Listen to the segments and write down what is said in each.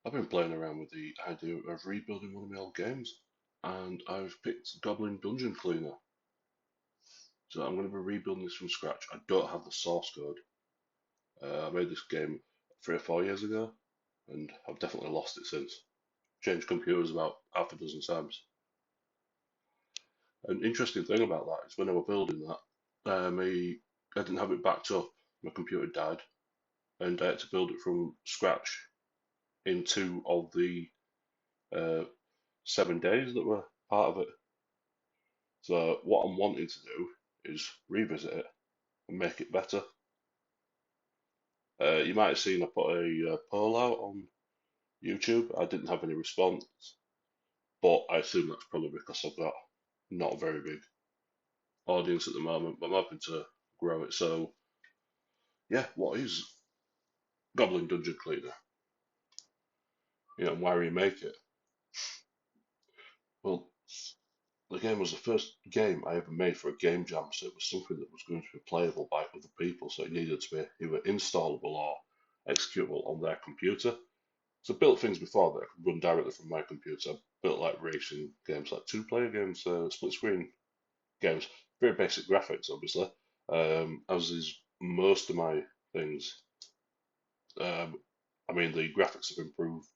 I've been playing around with the idea of rebuilding one of my old games, and I've picked Goblin Dungeon Cleaner. So I'm going to be rebuilding this from scratch. I don't have the source code. I made this game 3 or 4 years ago, and I've definitely lost it since. Changed computers about half a dozen times. An interesting thing about that is when I was building that, I didn't have it backed up. My computer died, and I had to build it from scratch in two of the uh, 7 days that were part of it. So what I'm wanting to do is revisit it and make it better. You might have seen I put a poll out on YouTube. I didn't have any response, but I assume that's probably because I've got not a very big audience at the moment, but I'm hoping to grow it. So yeah, what is Goblin Dungeon Cleaner? Why remake it? Well, the game was the first game I ever made for a game jam, so it was something that was going to be playable by other people, so it needed to be either installable or executable on their computer. So I built things before that I could run directly from my computer. I built like racing games, like two-player games, split screen games, very basic graphics, obviously. As is most of my things. I mean, the graphics have improved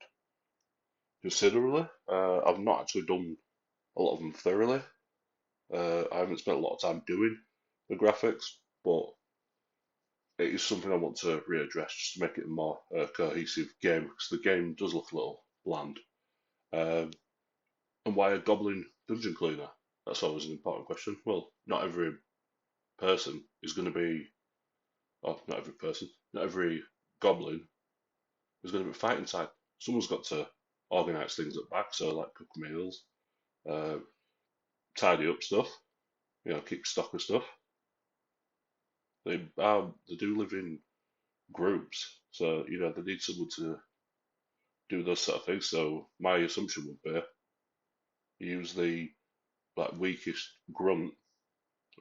considerably. I've not actually done a lot of them thoroughly. I haven't spent a lot of time doing the graphics, but it is something I want to readdress just to make it a more cohesive game because the game does look a little bland. Um, And why a goblin dungeon cleaner? That's always an important question. Well, not every person is going to be, oh, not every person, not every goblin is going to be fighting type. Someone's got to organise things at back, so like cook meals, uh, tidy up stuff, keep stock of stuff. They do live in groups, so they need someone to do those sort of things. So my assumption would be use the like weakest grunt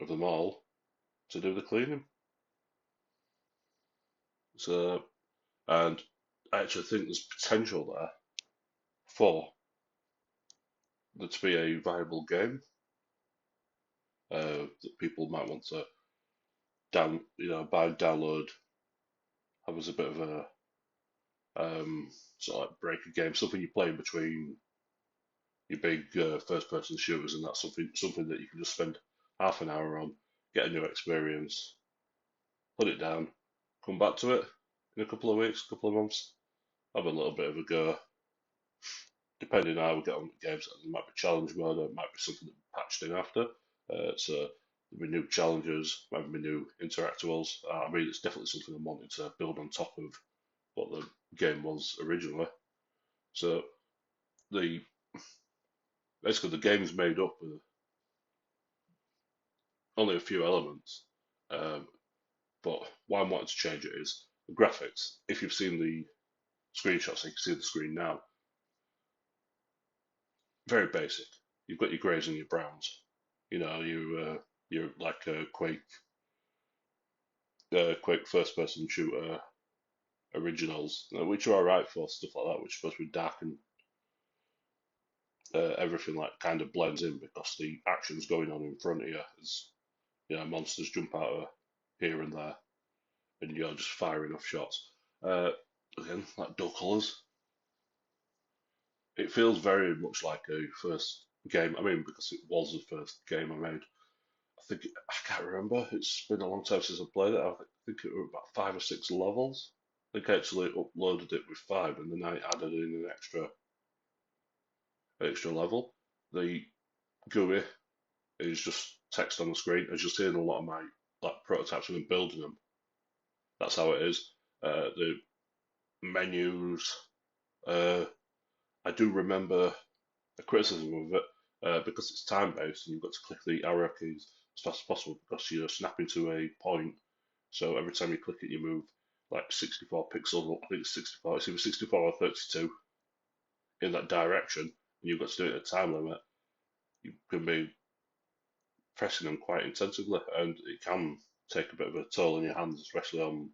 of them all to do the cleaning. So and I actually think there's potential there for there to be a viable game that people might want to buy, download, have as a bit of a sort of like break a game, something you play in between your big first-person shooters, and that's something that you can just spend half an hour on, get a new experience, put it down, come back to it in a couple of weeks, couple of months, have a little bit of a go. Depending on how we get on the games, there might be challenge mode, or it might be something that we patched in after. So there'll be new challenges, might be new interactables. I mean, it's definitely something I'm wanting to build on top of what the game was originally. So the basically the game's made up with only a few elements. Um, but why I'm wanting to change it is the graphics. If you've seen the screenshots, you can see the screen now. Very basic. You've got your greys and your browns. You're like a Quake first person shooter originals, which are alright for stuff like that, which is supposed to be dark and everything like kind of blends in because the action's going on in front of you as monsters jump out of here and there, and you're just firing off shots. Uh, Again, like dull colours. It feels very much like a first game. I mean, because it was the first game I made. I can't remember. It's been a long time since I played it. I think it was about 5 or 6 levels. I think I actually uploaded it with five, and then I added in an extra level. The GUI is just text on the screen, as you'll see in a lot of my like prototypes when I'm building them. That's how it is. The menus. Uh, I do remember a criticism of it because it's time based and you've got to click the arrow keys as fast as possible because you're snapping to a point. So every time you click it, you move like 64 pixels. I think it's 64. It's either 64 or 32 in that direction, and you've got to do it at a time limit. You can be pressing them quite intensively, and it can take a bit of a toll on your hands, especially on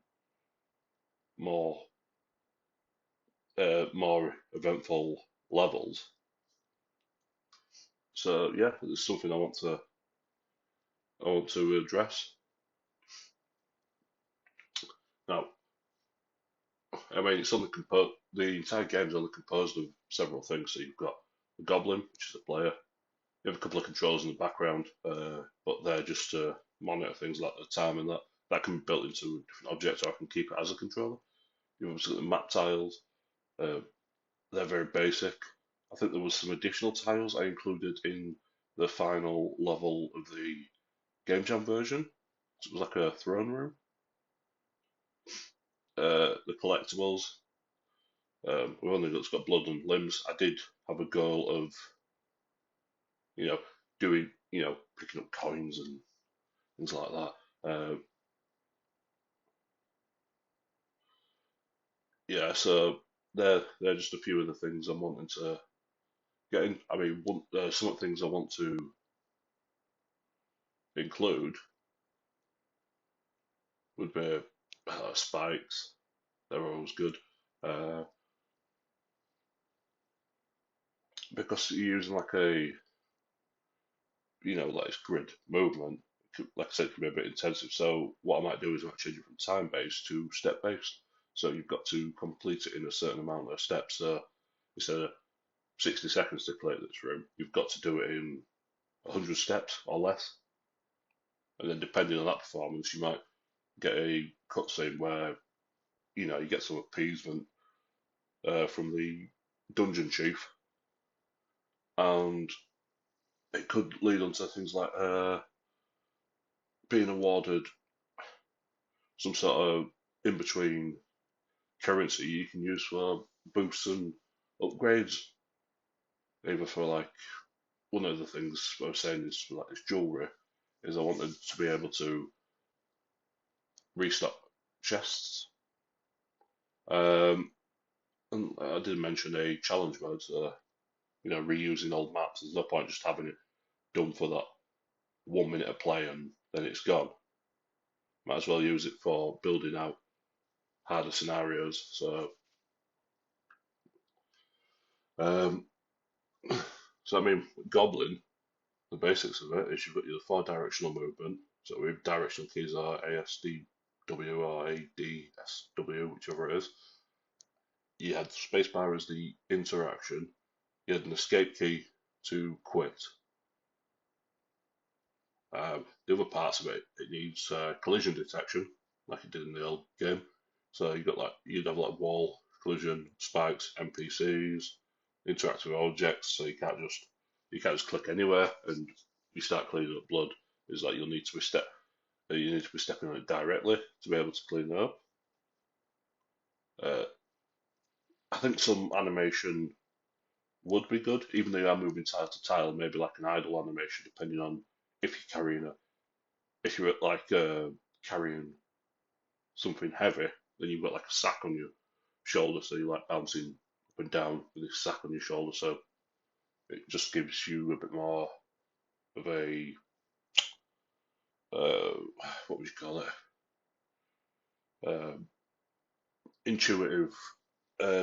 more more eventful levels. So yeah, it's something I want to address. Now, I mean, it's only composed. The entire game is only composed of several things. So you've got the Goblin, which is the player. You have a couple of controls in the background, but they're just to monitor things like the time and that can be built into different objects, or I can keep it as a controller. You've obviously got the map tiles. Uh, they're very basic. I think there was some additional tiles I included in the final level of the Game Jam version. So it was like a throne room. The collectibles. We've only got blood and limbs. I did have a goal of, you know, doing, picking up coins and things like that. Yeah, so they're just a few of the things I'm wanting to get in. I mean, some of the things I want to include would be spikes. They're always good because you're using like like it's grid movement. Like I said, it can be a bit intensive. So what I might do is I might change it from time based to step based. So you've got to complete it in a certain amount of steps. So instead of 60 seconds to play this room, you've got to do it in 100 steps or less. And then depending on that performance, you might get a cutscene where you get some appeasement from the dungeon chief, and it could lead on to things like being awarded some sort of in between currency you can use for boosts and upgrades. Either for like one of the things I was saying is for like this jewelry is I wanted to be able to restock chests. Um, and I did mention a challenge mode, so reusing old maps. There's no point just having it done for that 1 minute of play and then it's gone. Might as well use it for building out harder scenarios. Um, so I mean, Goblin, the basics of it is you've got your four directional movement. So with directional keys are ASDW or ADSW, whichever it is. You had spacebar as the interaction. You had an escape key to quit. The other parts of it needs collision detection, like it did in the old game. So you'd have like wall collision, spikes, NPCs, interactive objects. So you can't just click anywhere and you start cleaning up blood. It's like you need to be stepping on it directly to be able to clean it up. Uh, I think some animation would be good, even though you are moving tile to tile, maybe like an idle animation, depending on if you're carrying if you're like carrying something heavy, then you've got like a sack on your shoulder, so you're like bouncing up and down with this sack on your shoulder. So it just gives you a bit more of a uh, what would you call it? Um, Intuitive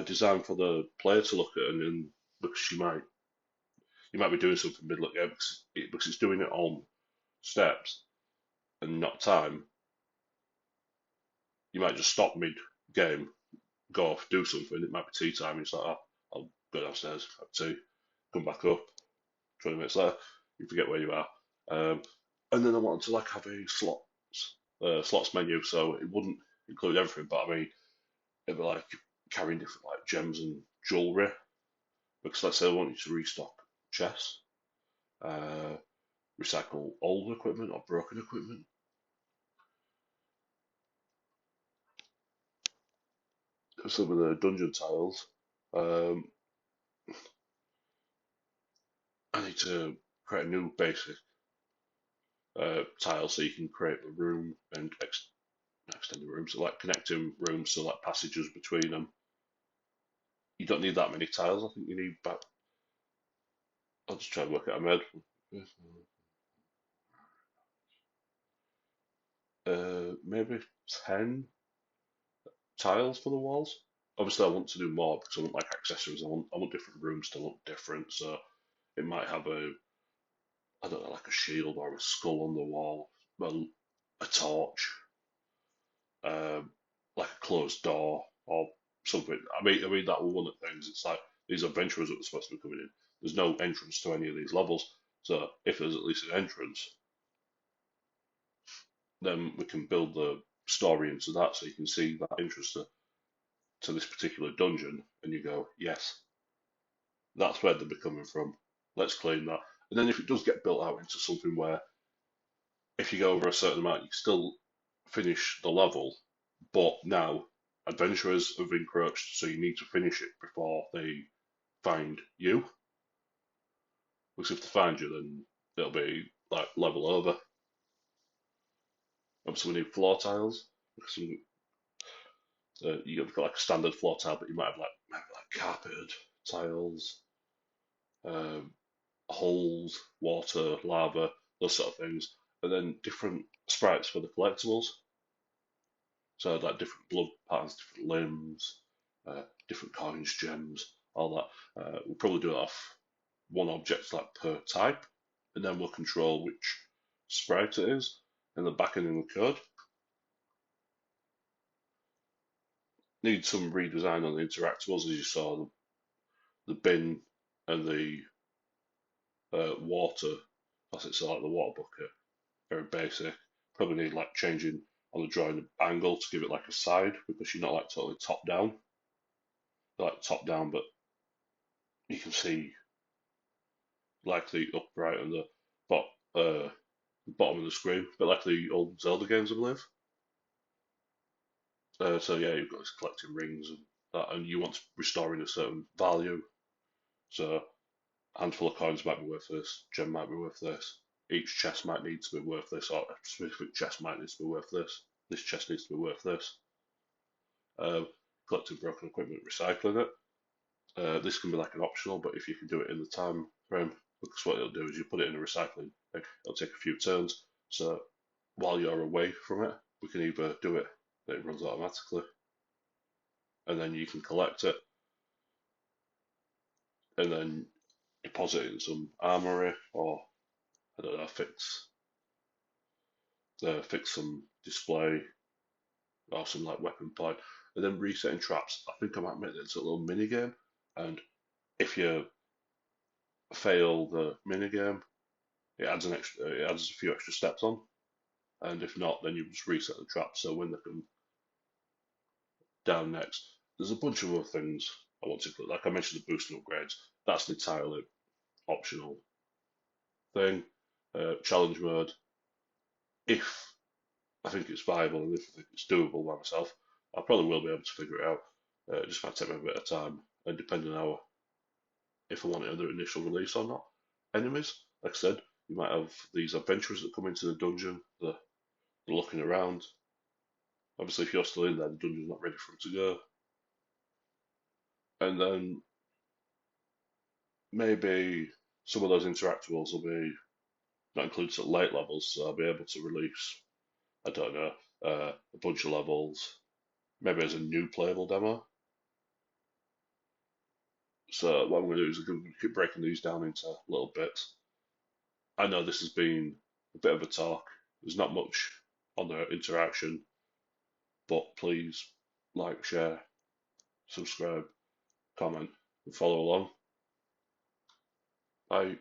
design for the player to look at, and then because you might be doing something middle of the game because it's doing it on steps and not time. You might just stop mid game, go off, do something. It might be tea time. And it's like, oh, I'll go downstairs, have tea, come back up. 20 minutes later, you forget where you are. Um, and then I wanted to like have a slots menu, so it wouldn't include everything, but I mean, it'd be like carrying different like gems and jewelry. Because let's say I want you to restock chests, uh, recycle old equipment or broken equipment. Some of the dungeon tiles, um, I need to create a new basic tile so you can create the room and extend the room, so like connecting rooms, so like passages between them. You don't need that many tiles. I think you need about. I'll just try and work it out in my head. Maybe 10 tiles for the walls. obviously I want to do more because I want like accessories. I want different rooms to look different. So it might have a, I don't know, like a shield or a skull on the wall, well, a torch, um, like a closed door or something. I mean that was one of the things. It's like these adventurers that were supposed to be coming in. There's no entrance to any of these levels. So if there's at least an entrance, then we can build the story into that, so you can see that interest to this particular dungeon, and you go, yes, that's where they're coming from. Let's claim that. And then if it does get built out into something where if you go over a certain amount, you can still finish the level, but now adventurers have encroached, so you need to finish it before they find you. Because if they find you, then it'll be like level over. Obviously, we need floor tiles. Because you've got like a standard floor tile, but you might have like carpeted tiles, um, holes, water, lava, those sort of things, and then different sprites for the collectibles. So like different blood patterns, different limbs, different coins, gems, all that. We'll probably do it off one object like per type, and then we'll control which sprite it is in the back end in the code. Need some redesign on the interactables, as you saw the bin and the water. That's it, so like the water bucket, very basic. Probably need like changing on the drawing angle to give it like a side because you're not like totally top down. You're like top down, but you can see like the upright and bot, uh, the bottom of the screen, but like the old Zelda games, I believe. So yeah, you've got this collecting rings and that, and you want to restoring a certain value. So a handful of coins might be worth this, gem might be worth this. Each chest might need to be worth this, or a specific chest might need to be worth this. This chest needs to be worth this. Collecting broken equipment, recycling it. This can be like an optional, but if you can do it in the time frame, because what it'll do is you put it in a recycling thing, it'll take a few turns. So while you're away from it, we can either do it that it runs automatically, and then you can collect it, and then deposit it in some armory, or I don't know, fix some display or some like weapon point, and then resetting traps. I think I might make it into a little mini game, and if you fail the mini game, it adds a few extra steps on, and if not, then you just reset the trap. So when they come down next, there's a bunch of other things I want to put. Like I mentioned, the boost and upgrades. That's an entirely optional thing. Challenge mode. If I think it's viable and if I think it's doable by myself, I probably will be able to figure it out. It just might take me a bit of time, and depending on how if I want it under initial release or not. Enemies, like I said, you might have these adventurers that come into the dungeon. They're looking around. Obviously, if you're still in there, the dungeon's not ready for them to go. And then maybe some of those interactables will be not included at late levels, so I'll be able to release, I don't know, a bunch of levels, maybe as a new playable demo. So what I'm going to do is I'm going to keep breaking these down into little bits. I know this has been a bit of a talk. There's not much on the interaction, but please like, share, subscribe, comment, and follow along. Bye.